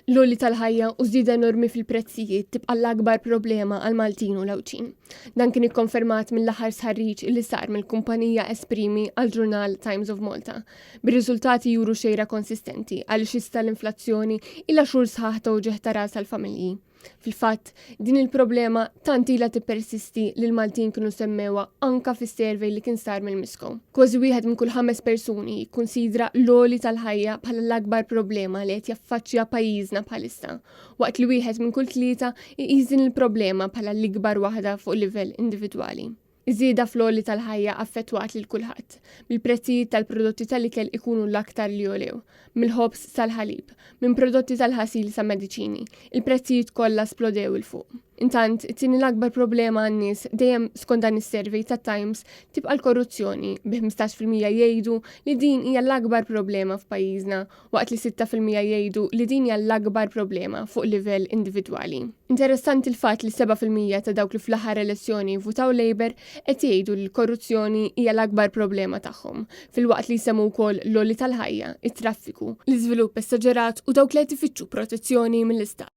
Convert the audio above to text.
L-għolli tal-ħajja u żieda enormi fil-prezzijiet tibqa' l-akbar problema għal Maltin u l-Awċin. Dan kien ikkonfermat mill-aħħar sħarriġ li sar mill-kumpanija Esprimi għall-ġurnal Times of Malta. Bir-riżultati juru xejra konsistenti għaliex issa l-inflazzjoni ilha xhur sħaħ tewġeħ ta' ras għall-familji. Fil-fatt, din il-problema tant ilha tippersisti li l-Maltin kienu semmewa anka fis-survey li kien sar mill-Misko. Kważi wieħed minn kull 5 persuni jikkunsidra l-għoli tal-ħajja bħala l-akbar problema li qed jaffaċċja pajjiżna bħalissa, waqt li wieħed minn kull 3 iqis din il-problema bħala l-ikbar waħda fuq livell individwali. Iż-żieda fl-għoli tal-ħajja affettwat lil kulħadd, bil-prezzijiet tal-prodotti tal-ikel ikunu l-aktar li jolew, mill-ħobs sal-ħalib, minn prodotti tal-ħasil sa' mediċini, il-prezzijiet kollha splodew il fuq. Intant, it-tieni l-akbar problema għan-nies dejjem skont dan is-survey tat-Times tibqa' l-korruzzjoni bi 15% jgħidu li din hija l-akbar problema f'pajjiżna, waqt li 6% jgħidu li din hija l-akbar problema fuq livell individwali. Interessanti l-fatt li 7% ta' dawk li fl-aħħar elezzjoni votaw Labour qed jgħidu li l-korruzzjoni hija l-akbar problema tagħhom, fil-waqt li jsemmu wkoll l-għolli tal-ħajja, it-traffiku, l-iżvilupp esaġerat u dawk li qed ifittxu protezzjoni mill-istat.